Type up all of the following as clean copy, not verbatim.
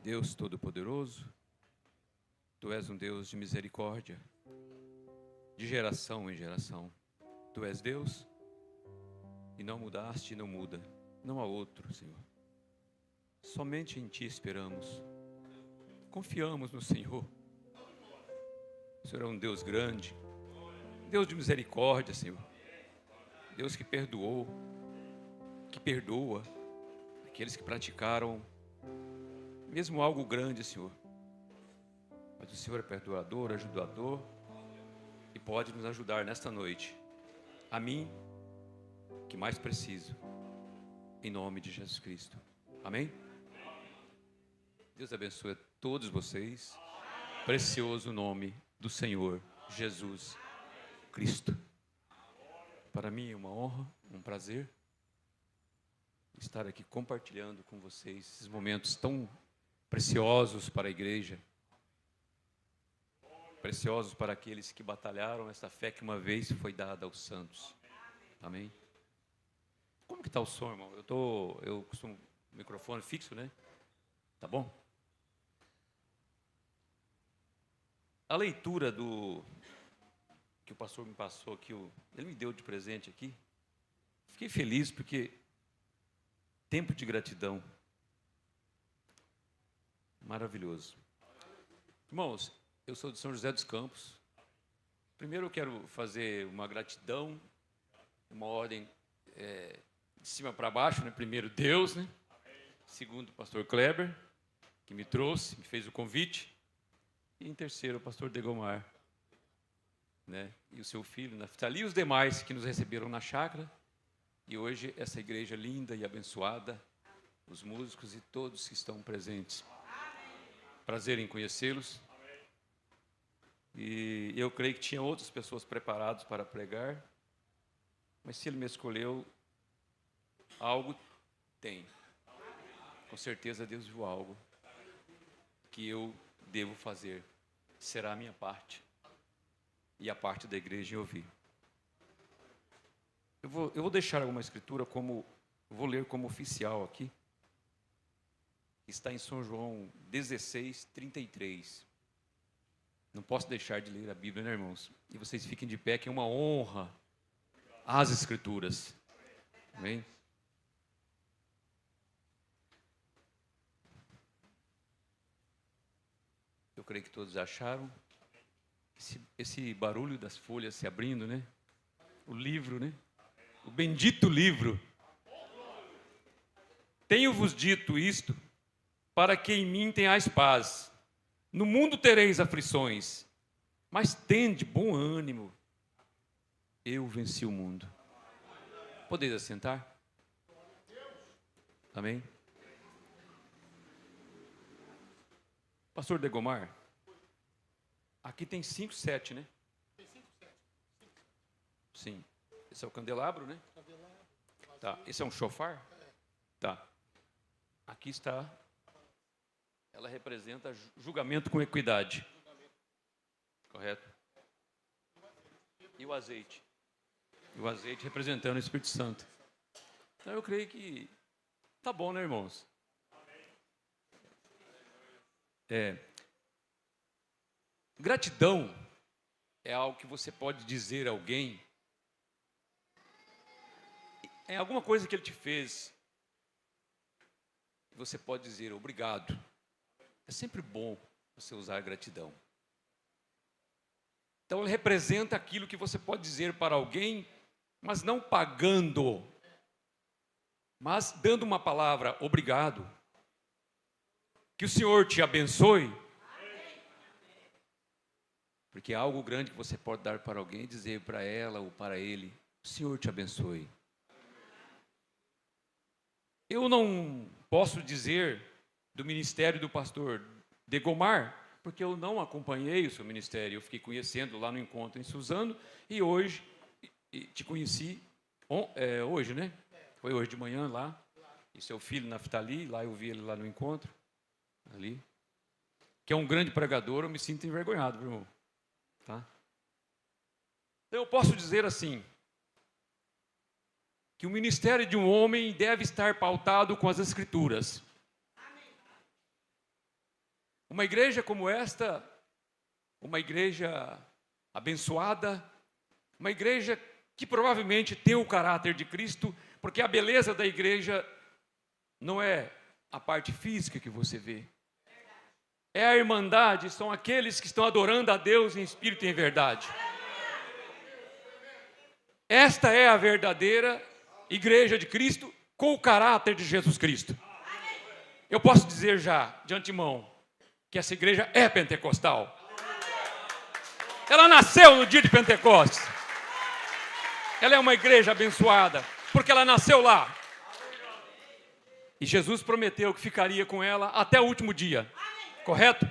Deus Todo-Poderoso, Tu és um Deus de misericórdia, de geração em geração. Tu és Deus e não mudaste e não muda. Não há outro, Senhor. Somente em Ti esperamos. Confiamos no Senhor. O Senhor é um Deus grande, Deus de misericórdia, Senhor. Deus que perdoou, que perdoa aqueles que praticaram mesmo algo grande, Senhor. Mas o Senhor é perdoador, ajudador e pode nos ajudar nesta noite. A mim, que mais preciso, em nome de Jesus Cristo. Amém? Deus abençoe a todos vocês. Precioso nome do Senhor Jesus Cristo. Para mim é uma honra, um prazer estar aqui compartilhando com vocês esses momentos tão preciosos para a igreja, preciosos para aqueles que batalharam essa fé que uma vez foi dada aos santos. Amém? Como que está o som, irmão? Eu costumo microfone fixo, né? Tá bom? A leitura que o pastor me passou aqui, ele me deu de presente aqui. Fiquei feliz porque tempo de gratidão. Maravilhoso. Irmãos, eu sou de São José dos Campos. Primeiro eu quero fazer uma gratidão, uma ordem de cima para baixo, né? Primeiro Deus, né? Segundo o pastor Kleber, que me trouxe, me fez o convite. E em terceiro o pastor Degomar, né? E o seu filho Naftali, e os demais que nos receberam na chácara. E hoje essa igreja linda e abençoada, os músicos e todos que estão presentes. Prazer em conhecê-los. E eu creio que tinha outras pessoas preparadas para pregar, mas se ele me escolheu, algo tem. Com certeza Deus viu algo que eu devo fazer. Será a minha parte e a parte da igreja em ouvir. Eu vou deixar alguma escritura vou ler como oficial aqui. Está em São João 16, 33. Não posso deixar de ler a Bíblia, né, irmãos? E vocês fiquem de pé, que é uma honra às Escrituras. Amém? Eu creio que todos acharam. Esse barulho das folhas se abrindo, né? O livro, né? O bendito livro. Tenho-vos dito isto, para que em mim tenhais paz. No mundo tereis aflições, mas tende bom ânimo. Eu venci o mundo. Podeis assentar? Amém? Pastor Degomar, aqui tem 5, 7, né? Tem 5, 7. Sim. Esse é o candelabro, né? Tá. Esse é um chofar? Tá. Aqui está. Ela representa julgamento com equidade. Correto? E o azeite? E o azeite representando o Espírito Santo. Então eu creio que tá bom, né, irmãos? Gratidão é algo que você pode dizer a alguém. É alguma coisa que ele te fez. Você pode dizer obrigado. É sempre bom você usar a gratidão. Então, ele representa aquilo que você pode dizer para alguém, mas não pagando, mas dando uma palavra, obrigado. Que o Senhor te abençoe. Porque é algo grande que você pode dar para alguém e dizer para ela ou para ele, o Senhor te abençoe. Eu não posso dizer do ministério do pastor Degomar, porque eu não acompanhei o seu ministério. Eu fiquei conhecendo lá no encontro em Suzano e hoje te conheci hoje, né? Foi hoje de manhã lá. E seu filho Naftali, lá eu vi ele lá no encontro, ali. Que é um grande pregador, eu me sinto envergonhado, meu irmão. Tá? Então eu posso dizer assim, que o ministério de um homem deve estar pautado com as Escrituras. Uma igreja como esta, uma igreja abençoada, uma igreja que provavelmente tem o caráter de Cristo, porque a beleza da igreja não é a parte física que você vê. É a irmandade, são aqueles que estão adorando a Deus em espírito e em verdade. Esta é a verdadeira igreja de Cristo com o caráter de Jesus Cristo. Eu posso dizer já, de antemão, que essa igreja é pentecostal. Ela nasceu no dia de Pentecostes. Ela é uma igreja abençoada, porque ela nasceu lá. E Jesus prometeu que ficaria com ela até o último dia. Correto?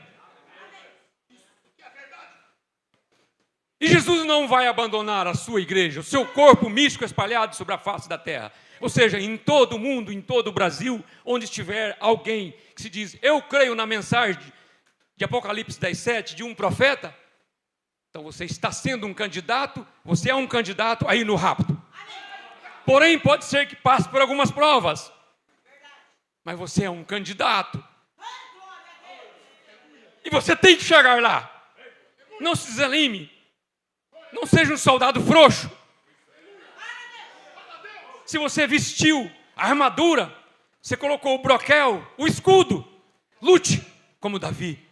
E Jesus não vai abandonar a sua igreja, o seu corpo místico espalhado sobre a face da terra. Ou seja, em todo o mundo, em todo o Brasil, onde estiver alguém que se diz, eu creio na mensagem de Apocalipse 10:7 de um profeta, então você está sendo um candidato, você é um candidato aí no rapto. Porém, pode ser que passe por algumas provas, mas você é um candidato. E você tem que chegar lá. Não se desanime. Não seja um soldado frouxo. Se você vestiu a armadura, você colocou o broquel, o escudo, lute como Davi.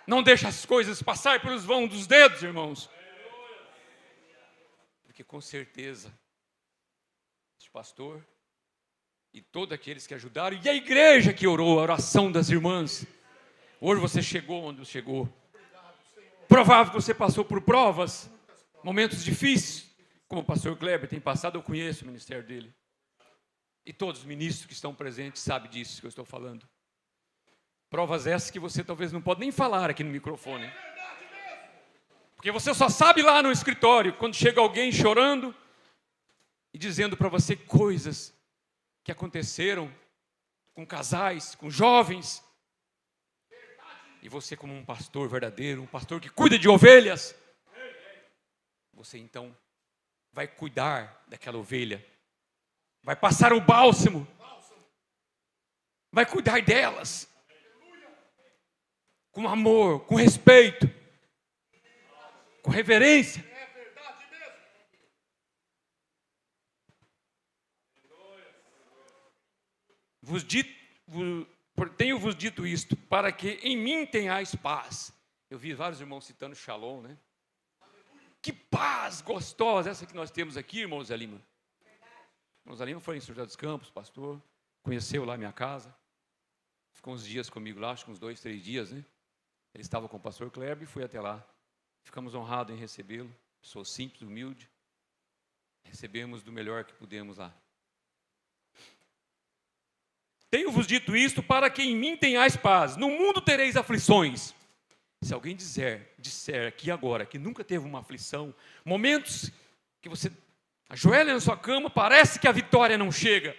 Não deixe as coisas passar pelos vãos dos dedos, irmãos. Porque com certeza, este pastor e todos aqueles que ajudaram, e a igreja que orou, a oração das irmãs, hoje você chegou onde chegou. Provável que você passou por provas, momentos difíceis, como o pastor Kleber tem passado, eu conheço o ministério dele. E todos os ministros que estão presentes sabem disso que eu estou falando. Provas essas que você talvez não pode nem falar aqui no microfone. Porque você só sabe lá no escritório, quando chega alguém chorando e dizendo para você coisas que aconteceram com casais, com jovens. E você, como um pastor verdadeiro, um pastor que cuida de ovelhas, você então vai cuidar daquela ovelha, vai passar o bálsamo, vai cuidar delas, com amor, com respeito, com reverência. Tenho-vos dito isto, para que em mim tenhais paz. Eu vi vários irmãos citando Shalom, né? Que paz gostosa essa que nós temos aqui, irmão Zé Lima. Irmão Zé Lima foi em São José dos Campos, pastor, conheceu lá minha casa, ficou uns dias comigo lá, acho que uns 2, 3 dias, né? Ele estava com o pastor Kleber e fui até lá. Ficamos honrados em recebê-lo, pessoa simples, humilde. Recebemos do melhor que pudemos lá. Tenho-vos dito isto para que em mim tenhais paz. No mundo tereis aflições. Se alguém disser aqui agora que nunca teve uma aflição, momentos que você ajoelha na sua cama, parece que a vitória não chega.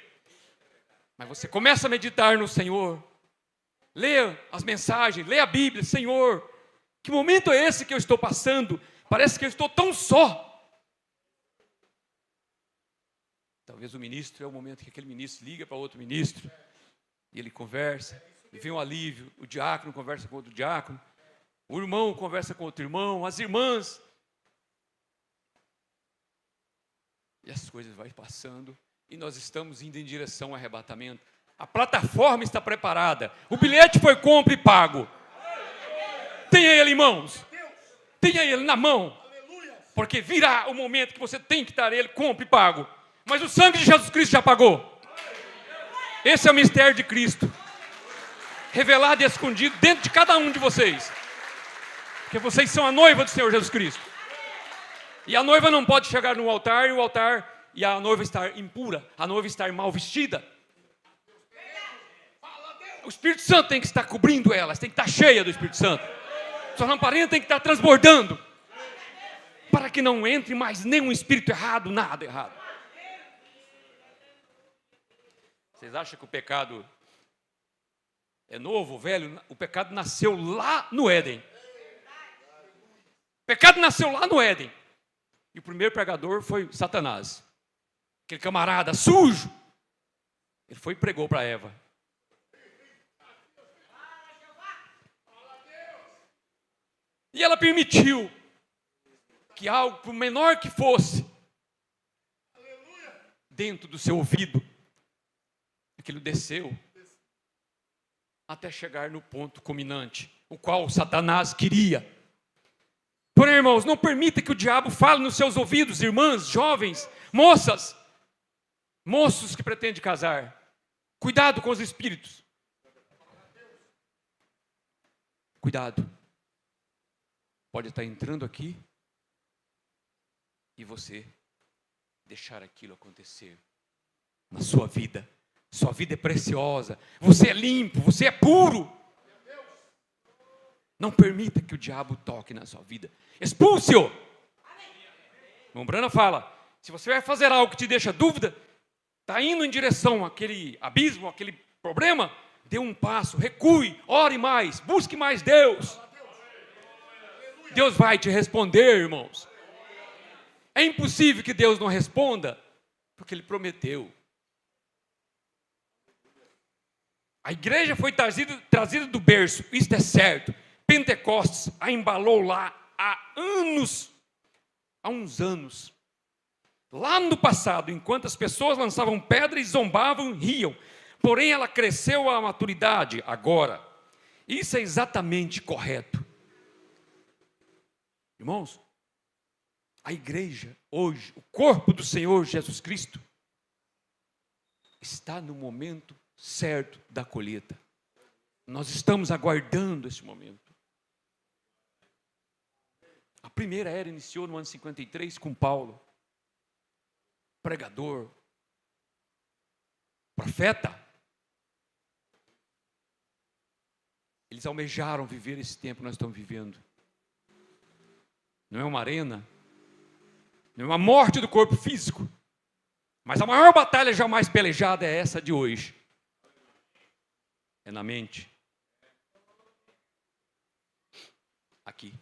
Mas você começa a meditar no Senhor. Leia as mensagens, leia a Bíblia. Senhor, que momento é esse que eu estou passando? Parece que eu estou tão só. Talvez o ministro é o momento que aquele ministro liga para outro ministro. E ele conversa, e vem um alívio, o diácono conversa com outro diácono, o irmão conversa com outro irmão, as irmãs. E as coisas vão passando, e nós estamos indo em direção ao arrebatamento. A plataforma está preparada, o bilhete foi compro e pago. Tenha ele em mãos, tenha ele na mão, porque virá o momento que você tem que dar ele compro e pago. Mas o sangue de Jesus Cristo já pagou. Esse é o mistério de Cristo, revelado e escondido dentro de cada um de vocês. Porque vocês são a noiva do Senhor Jesus Cristo. E a noiva não pode chegar no altar e a noiva estar impura, a noiva estar mal vestida. O Espírito Santo tem que estar cobrindo elas, tem que estar cheia do Espírito Santo. Sua lamparina tem que estar transbordando, para que não entre mais nenhum espírito errado, nada errado. Vocês acham que o pecado é novo, velho? O pecado nasceu lá no Éden. O pecado nasceu lá no Éden. E o primeiro pregador foi Satanás. Aquele camarada sujo. Ele foi e pregou para Eva. E ela permitiu que algo, por menor que fosse, dentro do seu ouvido, aquilo desceu até chegar no ponto culminante, o qual Satanás queria. Porém, irmãos, não permita que o diabo fale nos seus ouvidos, irmãs, jovens, moças, moços que pretendem casar. Cuidado com os espíritos. Cuidado. Pode estar entrando aqui e você deixar aquilo acontecer na sua vida. Sua vida é preciosa. Você é limpo, você é puro. Não permita que o diabo toque na sua vida. Expulse-o. O Brana fala, se você vai fazer algo que te deixa dúvida, está indo em direção àquele abismo, àquele problema, dê um passo, recue, ore mais, busque mais Deus. Deus vai te responder, irmãos. É impossível que Deus não responda, porque Ele prometeu. A igreja foi trazida do berço, isto é certo. Pentecostes a embalou lá há anos, há uns anos. Lá no passado, enquanto as pessoas lançavam pedra e zombavam, riam. Porém, ela cresceu à maturidade agora. Isso é exatamente correto. Irmãos, a igreja hoje, o corpo do Senhor Jesus Cristo, está no momento certo da colheita. Nós estamos aguardando esse momento. A primeira era iniciou no ano 53 com Paulo, pregador, profeta. Eles almejaram viver esse tempo que nós estamos vivendo. Não é uma arena, não é uma morte do corpo físico, mas a maior batalha jamais pelejada é essa de hoje. É na mente. Aqui.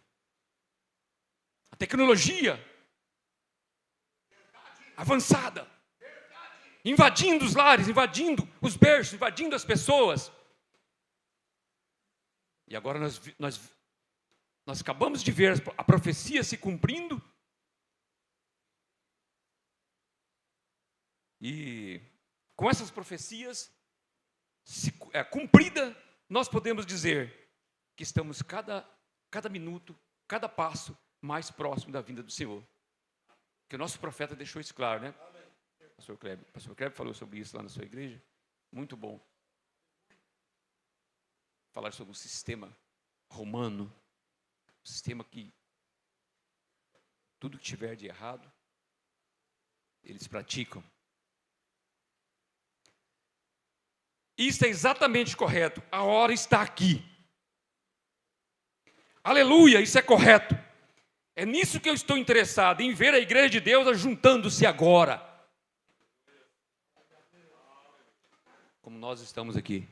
A tecnologia avançada, invadindo os lares, invadindo os berços, invadindo as pessoas. E agora nós acabamos de ver a profecia se cumprindo. E com essas profecias cumprida, nós podemos dizer que estamos cada minuto, cada passo mais próximo da vinda do Senhor. Que o nosso profeta deixou isso claro, né? Pastor Kleber falou sobre isso lá na sua igreja. Muito bom. Falar sobre o sistema romano, um sistema que tudo que tiver de errado, eles praticam. Isso é exatamente correto. A hora está aqui. Aleluia, isso é correto. É nisso que eu estou interessado, em ver a igreja de Deus ajuntando-se agora. Como nós estamos aqui,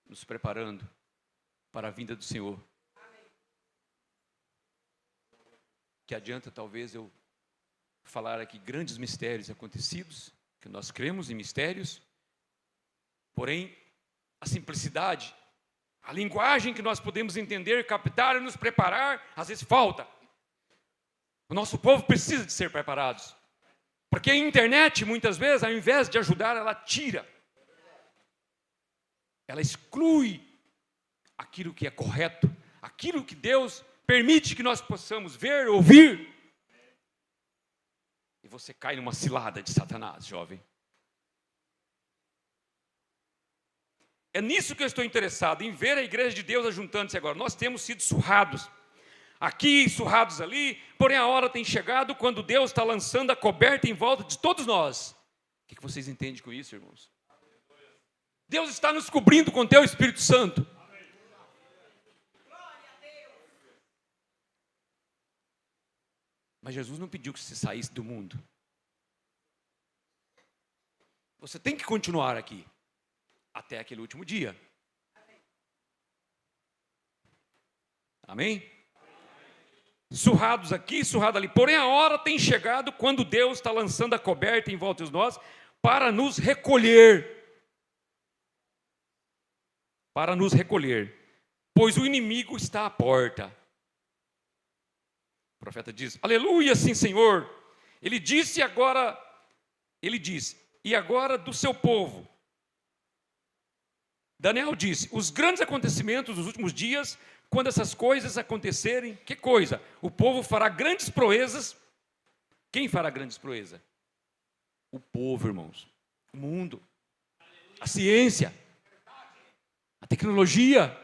nos preparando para a vinda do Senhor. Que adianta talvez eu falar aqui grandes mistérios acontecidos, que nós cremos em mistérios, porém a simplicidade, a linguagem que nós podemos entender, captar e nos preparar, às vezes falta. O nosso povo precisa de ser preparados. Porque a internet, muitas vezes, ao invés de ajudar, ela tira. Ela exclui aquilo que é correto, aquilo que Deus permite que nós possamos ver, ouvir. E você cai numa cilada de Satanás, jovem. É nisso que eu estou interessado, em ver a igreja de Deus ajuntando-se agora. Nós temos sido surrados, aqui, surrados ali, porém a hora tem chegado quando Deus está lançando a coberta em volta de todos nós. O que vocês entendem com isso, irmãos? Deus está nos cobrindo com o teu Espírito Santo. Mas Jesus não pediu que você saísse do mundo. Você tem que continuar aqui. Até aquele último dia. Amém? Surrados aqui, surrado ali. Porém, a hora tem chegado quando Deus está lançando a coberta em volta de nós para nos recolher. Para nos recolher. pois o inimigo está à porta. O profeta diz: aleluia, sim, Senhor. Ele disse, e agora do seu povo. Daniel disse: os grandes acontecimentos dos últimos dias, quando essas coisas acontecerem, que coisa? O povo fará grandes proezas. Quem fará grandes proezas? O povo, irmãos. O mundo. A ciência. A tecnologia.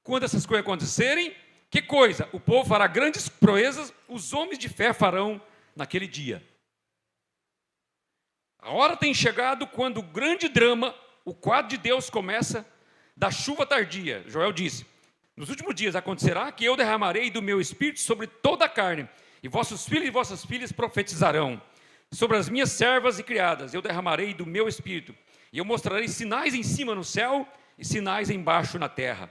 Quando essas coisas acontecerem, que coisa? O povo fará grandes proezas, os homens de fé farão naquele dia. A hora tem chegado quando o grande drama, o quadro de Deus começa da chuva tardia. Joel disse: nos últimos dias acontecerá que eu derramarei do meu espírito sobre toda a carne, e vossos filhos e vossas filhas profetizarão. Sobre as minhas servas e criadas eu derramarei do meu espírito, e eu mostrarei sinais em cima no céu e sinais embaixo na terra,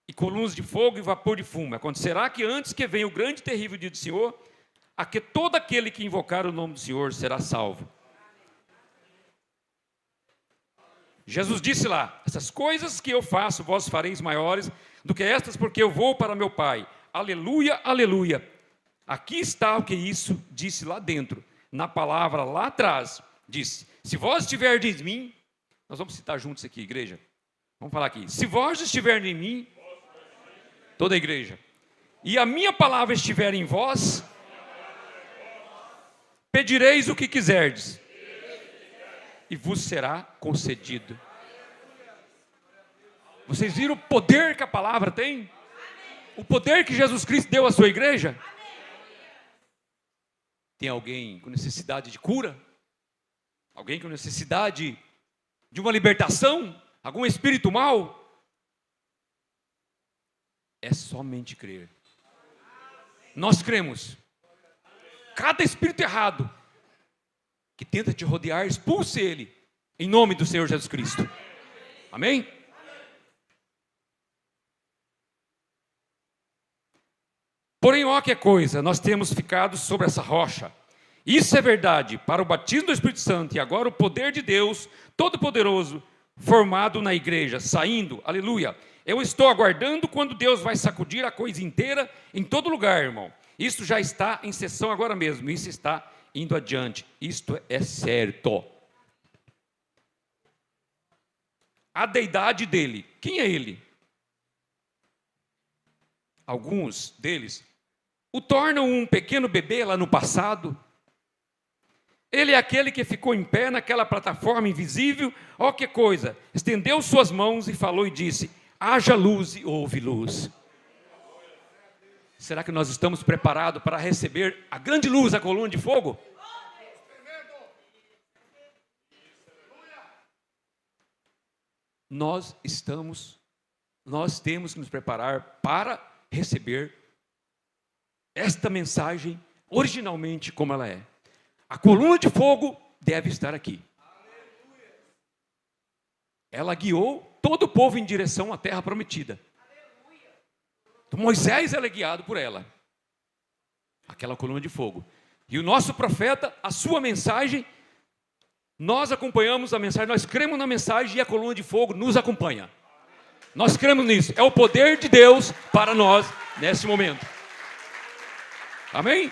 e colunas de fogo e vapor de fumo. Acontecerá que antes que venha o grande e terrível dia do Senhor, a que todo aquele que invocar o nome do Senhor será salvo. Jesus disse lá: essas coisas que eu faço, vós fareis maiores do que estas, porque eu vou para meu Pai. Aleluia, aleluia. Aqui está o que isso disse lá dentro, na palavra lá atrás. Disse: se vós estiverdes em mim, nós vamos citar juntos aqui, igreja. Vamos falar aqui. Se vós estiverdes em mim, toda a igreja, e a minha palavra estiver em vós, pedireis o que quiserdes, e vos será concedido. Vocês viram o poder que a palavra tem? O poder que Jesus Cristo deu à sua igreja? Tem alguém com necessidade de cura? Alguém com necessidade de uma libertação? Algum espírito mau? É somente crer. Nós cremos. Cada espírito errado que tenta te rodear, expulse ele, em nome do Senhor Jesus Cristo. Amém? Porém, ó que coisa, nós temos ficado sobre essa rocha. Isso é verdade para o batismo do Espírito Santo, e agora o poder de Deus Todo-Poderoso, formado na igreja, saindo, aleluia. Eu estou aguardando quando Deus vai sacudir a coisa inteira em todo lugar, irmão. Isso já está em sessão agora mesmo, isso está indo adiante, isto é certo. A deidade dele, quem é ele? Alguns deles o tornam um pequeno bebê lá no passado. Ele é aquele que ficou em pé naquela plataforma invisível. Ó que coisa, estendeu suas mãos e falou e disse: haja luz e houve luz. Será que nós estamos preparados para receber a grande luz, a coluna de fogo? Nós temos que nos preparar para receber esta mensagem originalmente como ela é. A coluna de fogo deve estar aqui. Ela guiou todo o povo em direção à terra prometida. Então, Moisés é guiado por ela, aquela coluna de fogo. E o nosso profeta, a sua mensagem, nós acompanhamos a mensagem, nós cremos na mensagem e a coluna de fogo nos acompanha. Nós cremos nisso, é o poder de Deus para nós nesse momento. Amém?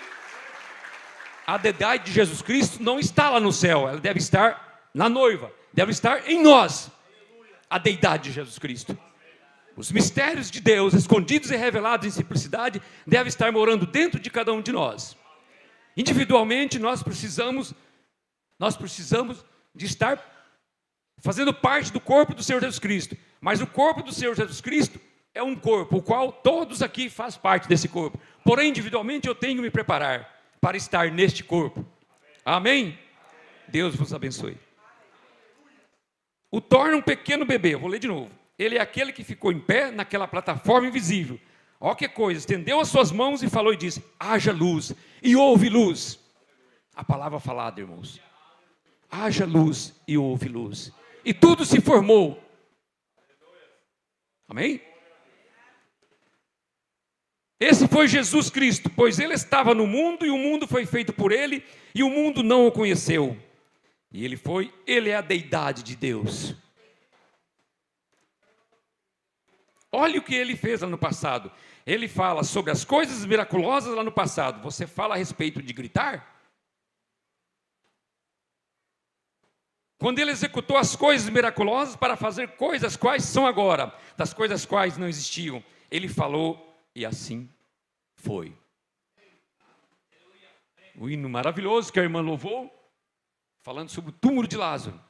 A deidade de Jesus Cristo não está lá no céu, ela deve estar na noiva, deve estar em nós. A deidade de Jesus Cristo. Os mistérios de Deus, escondidos e revelados em simplicidade, devem estar morando dentro de cada um de nós. Individualmente, nós precisamos de estar fazendo parte do corpo do Senhor Jesus Cristo. Mas o corpo do Senhor Jesus Cristo é um corpo, o qual todos aqui fazem parte desse corpo. Porém, individualmente, eu tenho que me preparar para estar neste corpo. Amém? Deus vos abençoe. O torna um pequeno bebê, eu vou ler de novo. Ele é aquele que ficou em pé naquela plataforma invisível. Ó que coisa, estendeu as suas mãos e falou e disse: haja luz, e houve luz. A palavra falada, irmãos. Haja luz e houve luz. E tudo se formou. Amém? Esse foi Jesus Cristo, pois ele estava no mundo e o mundo foi feito por ele e o mundo não o conheceu. E ele é a deidade de Deus. Olha o que ele fez lá no passado. Ele fala sobre as coisas miraculosas lá no passado. Você fala a respeito de gritar? Quando ele executou as coisas miraculosas para fazer coisas quais são agora, das coisas quais não existiam, ele falou e assim foi. O hino maravilhoso que a irmã louvou, falando sobre o túmulo de Lázaro.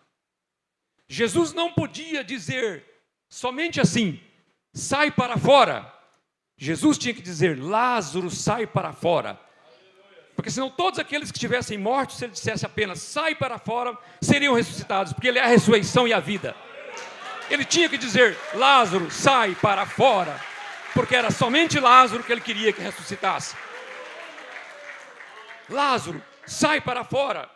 Jesus não podia dizer somente assim, sai para fora. Jesus tinha que dizer, Lázaro, sai para fora. Porque senão todos aqueles que estivessem mortos, se ele dissesse apenas, sai para fora, seriam ressuscitados, porque ele é a ressurreição e a vida. Ele tinha que dizer, Lázaro, sai para fora, porque era somente Lázaro que ele queria que ressuscitasse. Lázaro, sai para fora.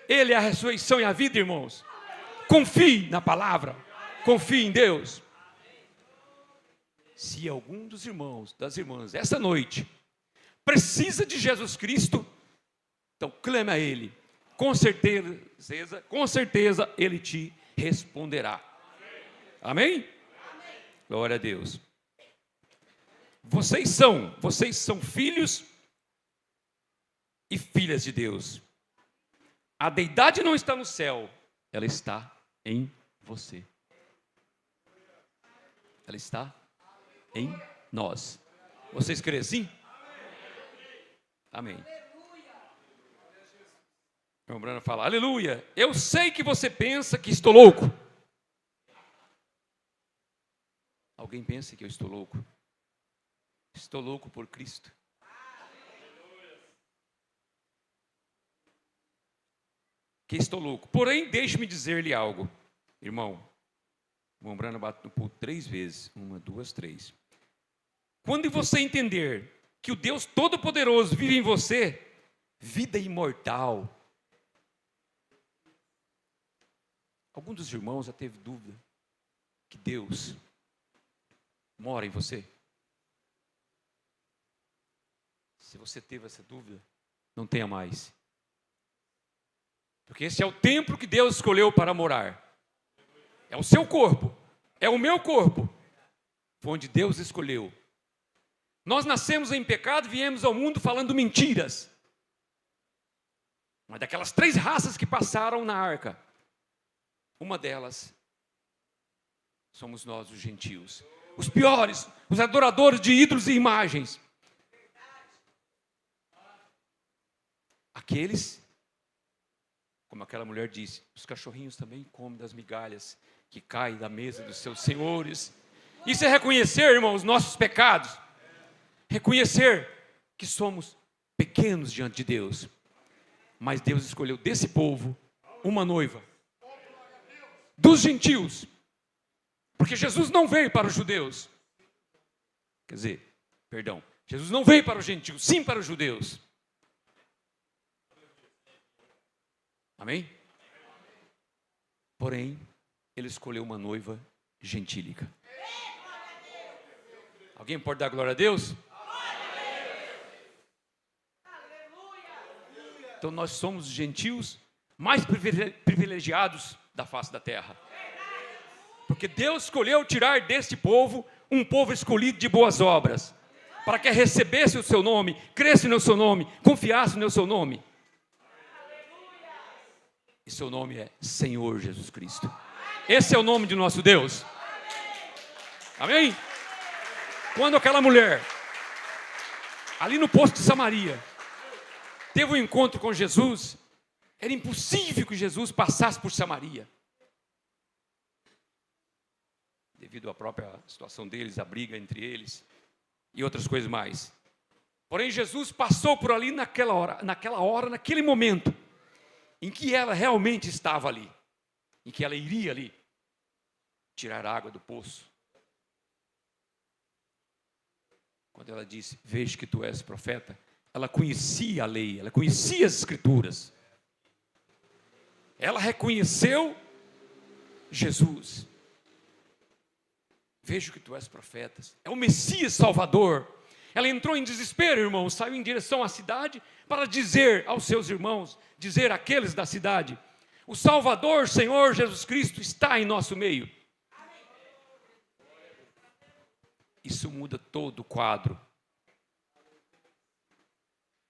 Ele é a ressurreição e a vida, irmãos. Confie na palavra, confie em Deus. Se algum dos irmãos, das irmãs, essa noite, precisa de Jesus Cristo, então clame a Ele. Com certeza Ele te responderá. Amém? Glória a Deus. Vocês são filhos e filhas de Deus. A deidade não está no céu, ela está em você. Ela está em nós. Vocês creem assim? Amém. O Bruno fala, aleluia. Eu sei que você pensa que estou louco. Alguém pensa que eu estou louco? Estou louco por Cristo. Que estou louco. Porém, deixe-me dizer-lhe algo, irmão. O irmão Brano bate no pulso 3 vezes. 1, 2, 3. Quando você entender que o Deus Todo-Poderoso vive em você, vida imortal. Algum dos irmãos já teve dúvida que Deus mora em você? Se você teve essa dúvida, não tenha mais. Porque esse é o templo que Deus escolheu para morar. É o seu corpo, é o meu corpo. Foi onde Deus escolheu. Nós nascemos em pecado, viemos ao mundo falando mentiras. Mas daquelas 3 raças que passaram na arca, uma delas somos nós, os gentios. Os piores, os adoradores de ídolos e imagens. Aqueles, como aquela mulher disse, os cachorrinhos também comem das migalhas que caem da mesa dos seus senhores. Isso é reconhecer, irmãos, os nossos pecados. Reconhecer que somos pequenos diante de Deus. Mas Deus escolheu desse povo uma noiva. Dos gentios. Porque Jesus não veio para os judeus. Quer dizer, perdão. Jesus não veio para os gentios, sim para os judeus. Amém? Porém, ele escolheu uma noiva gentílica. Alguém pode dar glória a Deus? Então nós somos os gentios mais privilegiados da face da terra. Porque Deus escolheu tirar deste povo um povo escolhido de boas obras, para que recebesse o seu nome, cresce no seu nome, confiasse no seu nome. E seu nome é Senhor Jesus Cristo. Esse é o nome de nosso Deus. Amém? Quando aquela mulher, ali no poço de Samaria, teve um encontro com Jesus, era impossível que Jesus passasse por Samaria. Devido à própria situação deles, a briga entre eles e outras coisas mais. Porém, Jesus passou por ali naquela hora, naquele momento, em que ela realmente estava ali, em que ela iria ali tirar água do poço. Quando ela disse, vejo que tu és profeta, ela conhecia a lei, ela conhecia as escrituras. Ela reconheceu Jesus. Vejo que tu és profeta, é o Messias Salvador. Ela entrou em desespero, irmão, saiu em direção à cidade para dizer aos seus irmãos, dizer àqueles da cidade, o Salvador, Senhor Jesus Cristo, está em nosso meio. Isso muda todo o quadro.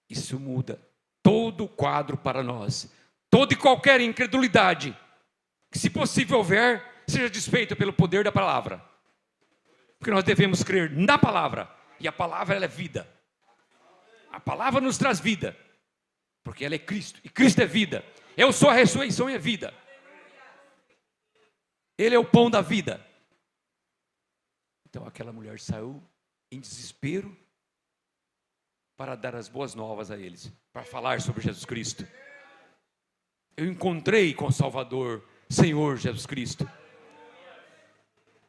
Isso muda todo o quadro para nós. Toda e qualquer incredulidade que, se possível houver, seja desfeita pelo poder da palavra. Porque nós devemos crer na palavra. E a palavra, ela é vida. A palavra nos traz vida. Porque ela é Cristo. E Cristo é vida. Eu sou a ressurreição e a vida. Ele é o pão da vida. Então aquela mulher saiu em desespero para dar as boas novas a eles. Para falar sobre Jesus Cristo. Eu encontrei com o Salvador, Senhor Jesus Cristo.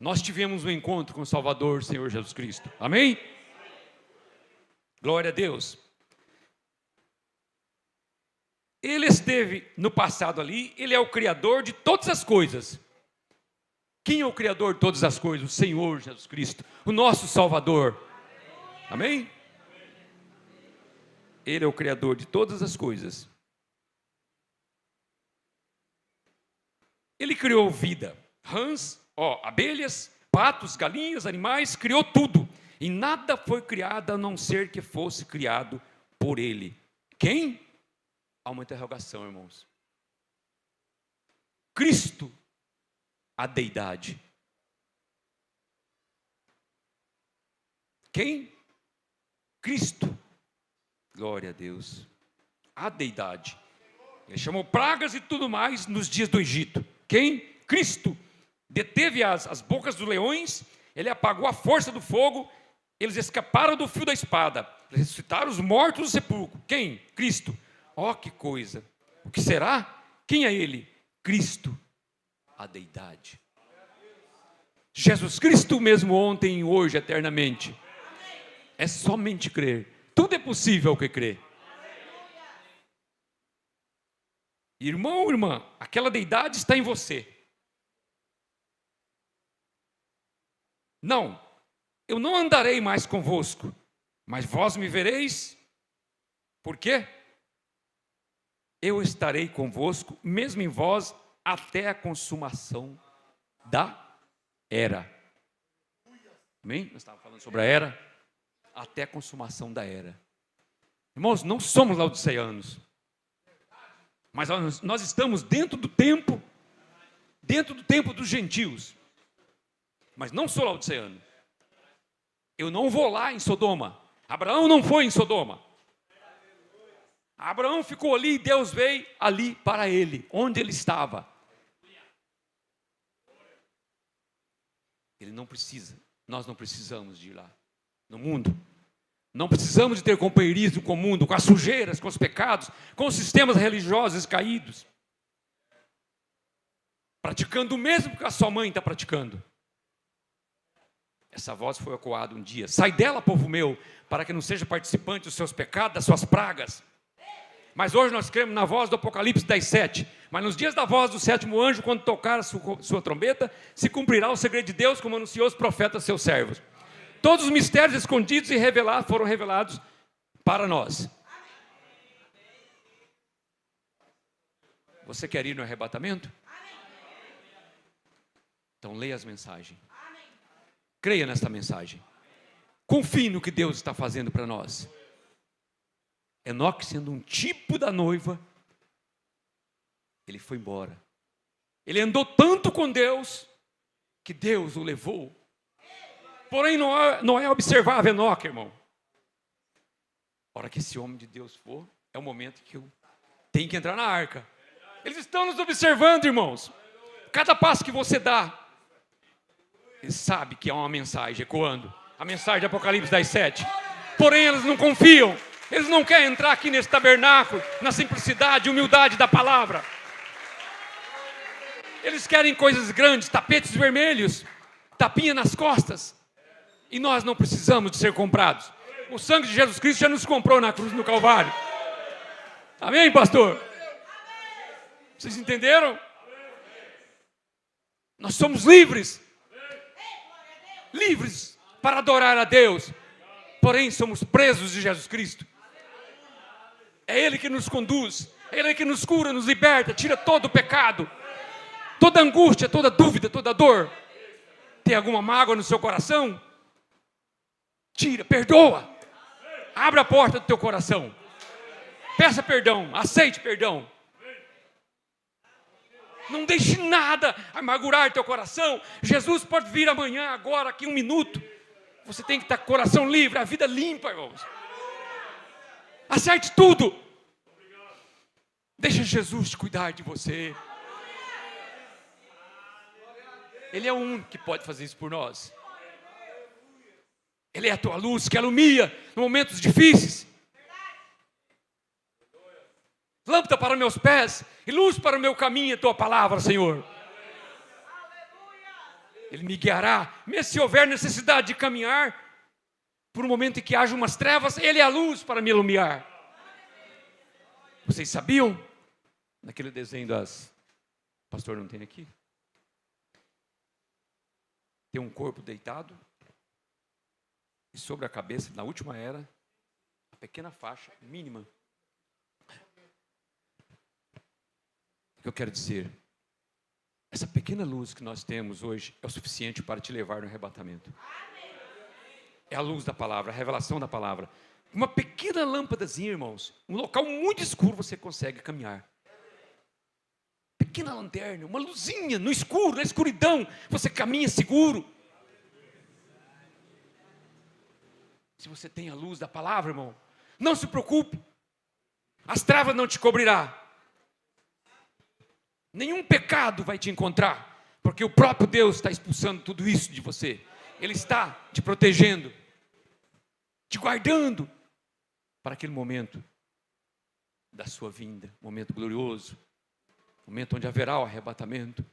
Nós tivemos um encontro com o Salvador, Senhor Jesus Cristo. Amém? Glória a Deus. Ele esteve no passado ali, ele é o Criador de todas as coisas. Quem é o Criador de todas as coisas? O Senhor Jesus Cristo, o nosso Salvador. Amém? Ele é o Criador de todas as coisas. Ele criou vida, rãs, abelhas, patos, galinhas, animais, criou tudo. E nada foi criado a não ser que fosse criado por Ele. Quem? Há uma interrogação, irmãos. Cristo, a deidade. Quem? Cristo. Glória a Deus. A deidade. Ele chamou pragas e tudo mais nos dias do Egito. Quem? Cristo. Deteve as bocas dos leões, ele apagou a força do fogo, eles escaparam do fio da espada, ressuscitaram os mortos do sepulcro. Quem? Cristo. Que coisa. O que será? Quem é ele? Cristo, a deidade. Jesus Cristo mesmo ontem e hoje, eternamente. É somente crer. Tudo é possível ao que crer. Irmão, irmã, aquela deidade está em você. Não, eu não andarei mais convosco, mas vós me vereis. Por quê? Eu estarei convosco, mesmo em vós, até a consumação da era. Amém? Nós estávamos falando sobre a era. Até a consumação da era. Irmãos, não somos laodiceanos. Mas nós estamos dentro do tempo dos gentios. Mas não sou laodiceano. Eu não vou lá em Sodoma. Abraão não foi em Sodoma. Abraão ficou ali e Deus veio ali para ele, onde ele estava. Ele não precisa, nós não precisamos de ir lá. No mundo, não precisamos de ter companheirismo com o mundo, com as sujeiras, com os pecados, com os sistemas religiosos caídos. Praticando o mesmo que a sua mãe está praticando. Essa voz foi ecoada um dia. Sai dela, povo meu, para que não seja participante dos seus pecados, das suas pragas. Mas hoje nós cremos na voz do Apocalipse 10:7. Mas nos dias da voz do sétimo anjo, quando tocar a sua trombeta, se cumprirá o segredo de Deus, como anunciou os profetas seus servos. Todos os mistérios escondidos e revelados foram revelados para nós. Você quer ir no arrebatamento? Então leia as mensagens. Creia nesta mensagem. Confie no que Deus está fazendo para nós. Enoque, sendo um tipo da noiva, ele foi embora. Ele andou tanto com Deus, que Deus o levou. Porém, Noé observava Enoque, irmão. A hora que esse homem de Deus for, é o momento que eu tenho que entrar na arca. Eles estão nos observando, irmãos. Cada passo que você dá, eles sabem que há uma mensagem ecoando. A mensagem de Apocalipse 10:7. Porém, eles não confiam. Eles não querem entrar aqui nesse tabernáculo, na simplicidade e humildade da palavra. Eles querem coisas grandes, tapetes vermelhos, tapinha nas costas. E nós não precisamos de ser comprados. O sangue de Jesus Cristo já nos comprou na cruz, no Calvário. Amém, pastor? Vocês entenderam? Nós somos livres. Livres para adorar a Deus. Porém, somos presos de Jesus Cristo. É Ele que nos conduz. É Ele que nos cura, nos liberta, tira todo o pecado. Toda angústia, toda dúvida, toda dor. Tem alguma mágoa no seu coração? Tira, perdoa. Abra a porta do teu coração. Peça perdão, aceite perdão. Não deixe nada amargurar teu coração. Jesus pode vir amanhã, agora, aqui 1 minuto. Você tem que estar com o coração livre, a vida limpa, irmãos. Acerte tudo. Deixa Jesus cuidar de você. Ele é o único que pode fazer isso por nós. Ele é a tua luz que alumia em momentos difíceis. Lâmpada para meus pés e luz para o meu caminho, a tua palavra, Senhor. Ele me guiará, mesmo se houver necessidade de caminhar por um momento em que haja umas trevas, Ele é a luz para me iluminar. Vocês sabiam? Naquele desenho das... O pastor não tem aqui? Tem um corpo deitado e sobre a cabeça, na última era, a pequena faixa mínima. O que eu quero dizer? Essa pequena luz que nós temos hoje é o suficiente para te levar no arrebatamento. É a luz da palavra, a revelação da palavra. Uma pequena lâmpadazinha, irmãos, um local muito escuro você consegue caminhar. Pequena lanterna, uma luzinha no escuro, na escuridão, você caminha seguro. Se você tem a luz da palavra, irmão, não se preocupe. As trevas não te cobrirá. Nenhum pecado vai te encontrar, porque o próprio Deus está expulsando tudo isso de você. Ele está te protegendo, te guardando para aquele momento da sua vinda, momento glorioso, momento onde haverá o arrebatamento,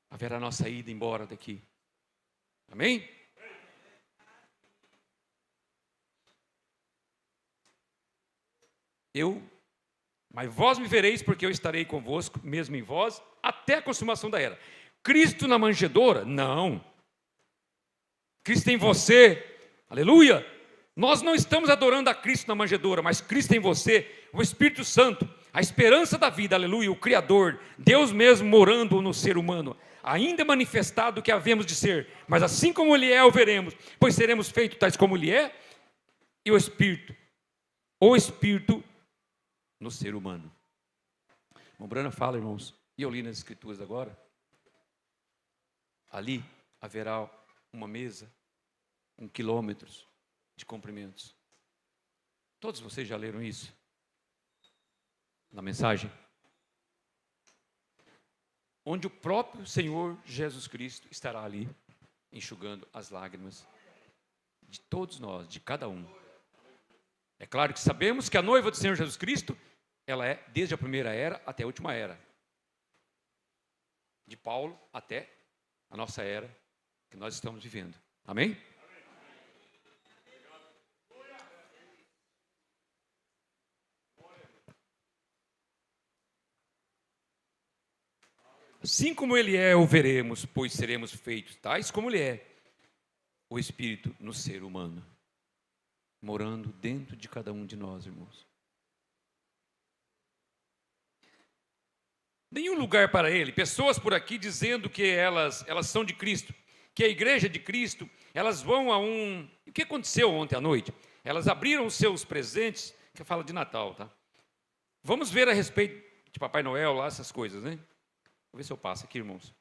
haverá a nossa ida embora daqui. Amém? Mas vós me vereis, porque eu estarei convosco, mesmo em vós, até a consumação da era. Cristo na manjedoura? Não. Cristo em você, aleluia. Nós não estamos adorando a Cristo na manjedoura, mas Cristo em você, o Espírito Santo, a esperança da vida, aleluia, o Criador, Deus mesmo morando no ser humano, ainda manifestado o que havemos de ser, mas assim como Ele é, o veremos, pois seremos feitos tais como Ele é, e o Espírito no ser humano. O Brana fala, irmãos, e eu li nas Escrituras agora, ali haverá uma mesa, 1 quilômetro de comprimentos. Todos vocês já leram isso? Na mensagem? Onde o próprio Senhor Jesus Cristo estará ali, enxugando as lágrimas de todos nós, de cada um. É claro que sabemos que a noiva do Senhor Jesus Cristo, ela é desde a primeira era até a última era. De Paulo até a nossa era que nós estamos vivendo. Amém? Assim como Ele é, o veremos, pois seremos feitos tais como Ele é. O Espírito no ser humano, morando dentro de cada um de nós, irmãos. Nenhum lugar para Ele. Pessoas por aqui dizendo que elas são de Cristo, que a igreja de Cristo, elas vão a um... O que aconteceu ontem à noite? Elas abriram os seus presentes, que fala de Natal, tá? Vamos ver a respeito de Papai Noel lá, essas coisas, né? Vou ver se eu passo aqui, irmãos.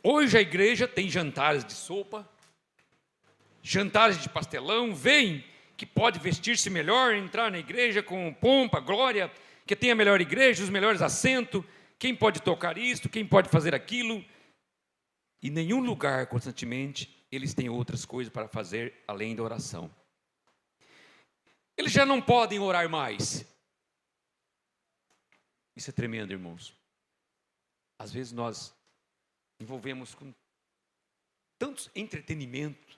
Hoje a igreja tem jantares de sopa, jantares de pastelão, veem que pode vestir-se melhor, entrar na igreja com pompa, glória, que tem a melhor igreja, os melhores assentos, quem pode tocar isto, quem pode fazer aquilo. E nenhum lugar, constantemente, eles têm outras coisas para fazer além da oração. Eles já não podem orar mais. Isso é tremendo, irmãos. Às vezes nós envolvemos com tantos entretenimentos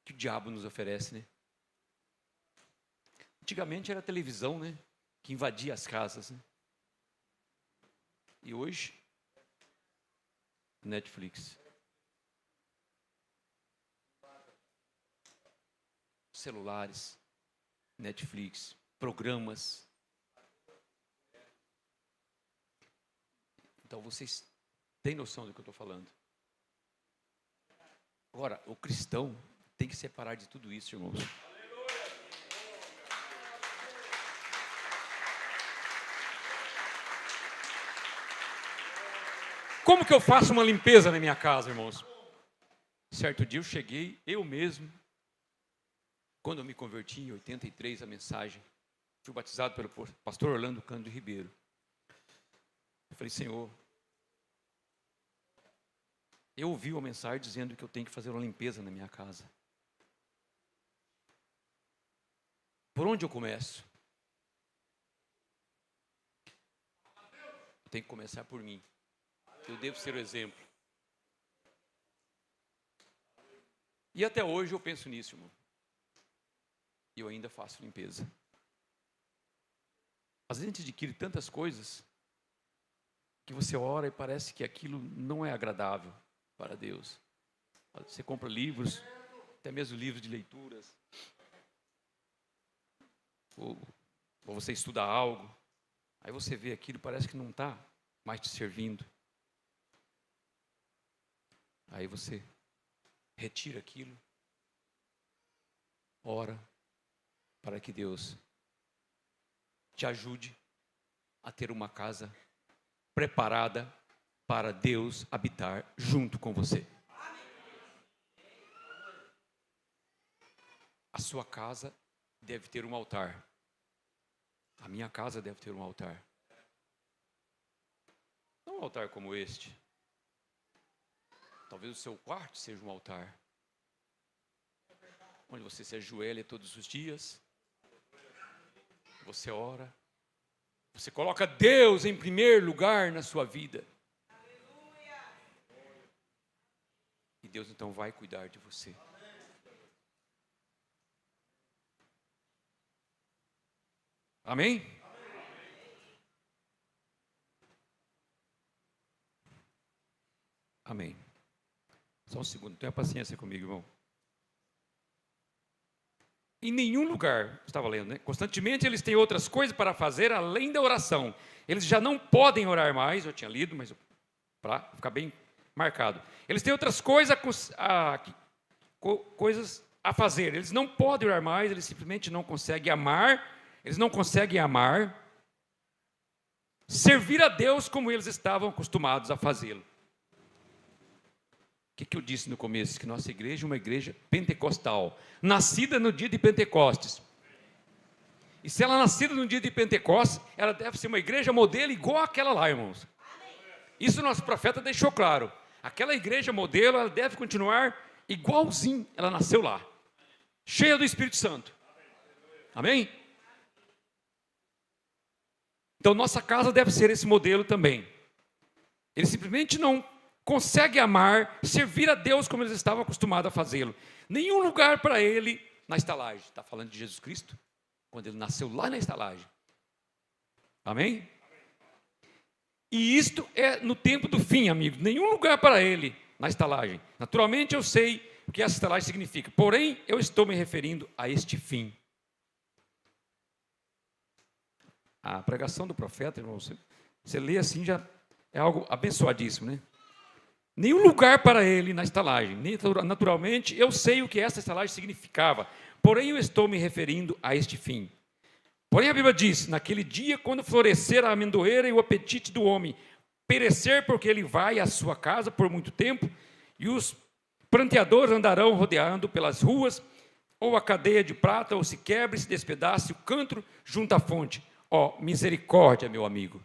que o diabo nos oferece, né? Antigamente era a televisão, né? Que invadia as casas, né? E hoje, Netflix. celulares, Netflix, programas. Então vocês têm noção do que eu estou falando. Agora, o cristão tem que separar de tudo isso, irmãos. Como que eu faço uma limpeza na minha casa, irmãos? Certo dia eu cheguei, eu mesmo, quando eu me converti em 83, a mensagem, fui batizado pelo pastor Orlando Cândido Ribeiro. Eu falei, Senhor, eu ouvi uma mensagem dizendo que eu tenho que fazer uma limpeza na minha casa. Por onde eu começo? Eu tenho que começar por mim. Eu devo ser o exemplo. E até hoje eu penso nisso, irmão. E eu ainda faço limpeza. Às vezes a gente adquire tantas coisas que você ora e parece que aquilo não é agradável para Deus. Você compra livros, até mesmo livros de leituras. Ou você estuda algo, aí você vê aquilo e parece que não está mais te servindo. Aí você retira aquilo, ora para que Deus te ajude a ter uma casa preparada para Deus habitar junto com você. A sua casa deve ter um altar. A minha casa deve ter um altar. Não um altar como este. Talvez o seu quarto seja um altar, onde você se ajoelha todos os dias, você ora, você coloca Deus em primeiro lugar na sua vida. E Deus então vai cuidar de você. Amém? Amém. Só um segundo, tenha paciência comigo, irmão. Em nenhum lugar, estava lendo, né? Constantemente eles têm outras coisas para fazer além da oração. Eles já não podem orar mais, eu tinha lido, mas para ficar bem marcado. Eles têm outras coisas a fazer. Eles não podem orar mais, eles simplesmente não conseguem amar. Eles não conseguem amar, servir a Deus como eles estavam acostumados a fazê-lo. O que eu disse no começo? Que nossa igreja é uma igreja pentecostal, nascida no dia de Pentecostes. E se ela é nascida no dia de Pentecostes, ela deve ser uma igreja modelo igual àquela lá, irmãos. Isso nosso profeta deixou claro. Aquela igreja modelo, ela deve continuar igualzinho, ela nasceu lá, cheia do Espírito Santo. Amém? Então nossa casa deve ser esse modelo também. Ele simplesmente não consegue amar, servir a Deus como eles estavam acostumados a fazê-lo. Nenhum lugar para ele na estalagem. Está falando de Jesus Cristo, quando ele nasceu lá na estalagem. Amém? E isto é no tempo do fim, amigos. Nenhum lugar para ele na estalagem. Naturalmente eu sei o que essa estalagem significa. Porém, eu estou me referindo a este fim. A pregação do profeta, irmão, você lê assim, já é algo abençoadíssimo, né? Nenhum lugar para ele na estalagem. Naturalmente, eu sei o que essa estalagem significava. Porém, eu estou me referindo a este fim. Porém, a Bíblia diz, naquele dia, quando florescer a amendoeira e o apetite do homem perecer, porque ele vai à sua casa por muito tempo, e os pranteadores andarão rodeando pelas ruas, ou a cadeia de prata, ou se quebre, se despedace o cântaro junto à fonte. Ó, misericórdia, meu amigo.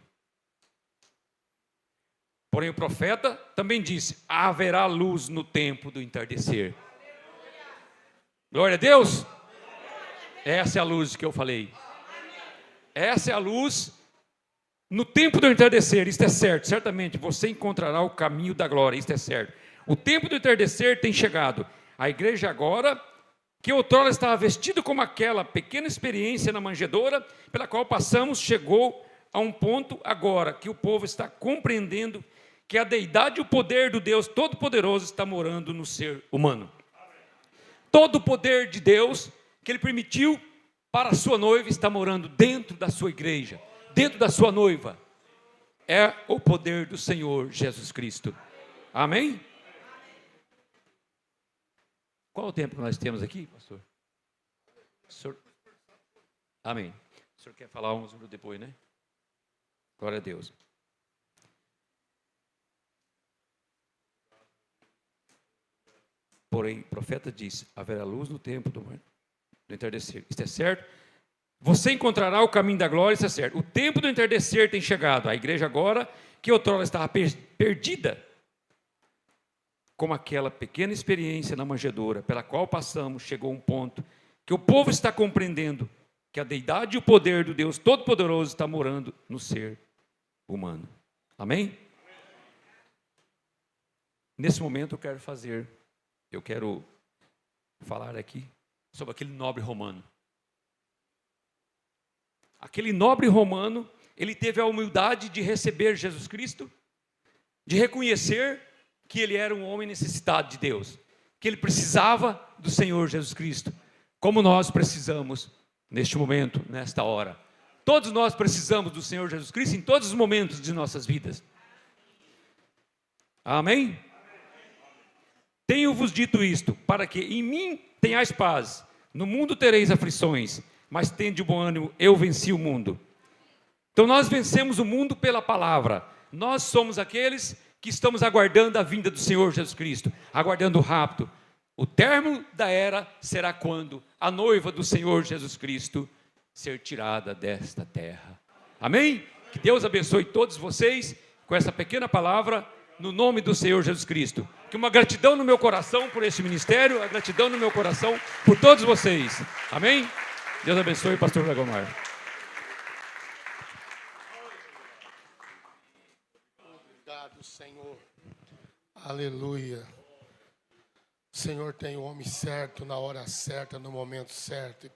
Porém, o profeta também disse, haverá luz no tempo do entardecer. Glória a Deus. Essa é a luz que eu falei. Essa é a luz no tempo do entardecer. Isto é certo, certamente você encontrará o caminho da glória. Isto é certo. O tempo do entardecer tem chegado. A igreja agora, que outrora estava vestida como aquela pequena experiência na manjedoura, pela qual passamos, chegou a um ponto agora, que o povo está compreendendo que a deidade e o poder do Deus Todo-Poderoso está morando no ser humano. Todo o poder de Deus que Ele permitiu para a sua noiva estar morando dentro da sua igreja, dentro da sua noiva, é o poder do Senhor Jesus Cristo. Amém? Qual o tempo que nós temos aqui, pastor? Senhor... Amém. O senhor quer falar uns minutos depois, né? Glória a Deus. Porém, o profeta disse: haverá luz no tempo do entardecer. Isto é certo? Você encontrará o caminho da glória, isso é certo. O tempo do entardecer tem chegado. A igreja agora, que outrora estava perdida, como aquela pequena experiência na manjedoura, pela qual passamos, chegou um ponto que o povo está compreendendo que a deidade e o poder do Deus Todo-Poderoso está morando no ser humano. Amém? Nesse momento eu quero falar aqui sobre aquele nobre romano. Aquele nobre romano, ele teve a humildade de receber Jesus Cristo, de reconhecer que ele era um homem necessitado de Deus, que ele precisava do Senhor Jesus Cristo, como nós precisamos neste momento, nesta hora. Todos nós precisamos do Senhor Jesus Cristo em todos os momentos de nossas vidas. Amém? Tenho-vos dito isto, para que em mim tenhais paz. No mundo tereis aflições, mas tende bom ânimo, eu venci o mundo. Então nós vencemos o mundo pela palavra. Nós somos aqueles que estamos aguardando a vinda do Senhor Jesus Cristo, aguardando o rapto. O termo da era será quando a noiva do Senhor Jesus Cristo ser tirada desta terra. Amém? Que Deus abençoe todos vocês com essa pequena palavra, no nome do Senhor Jesus Cristo. Que uma gratidão no meu coração por este ministério, a gratidão no meu coração por todos vocês. Amém? Deus abençoe, pastor Lagomar. Obrigado, Senhor. Aleluia. O Senhor tem o homem certo, na hora certa, no momento certo.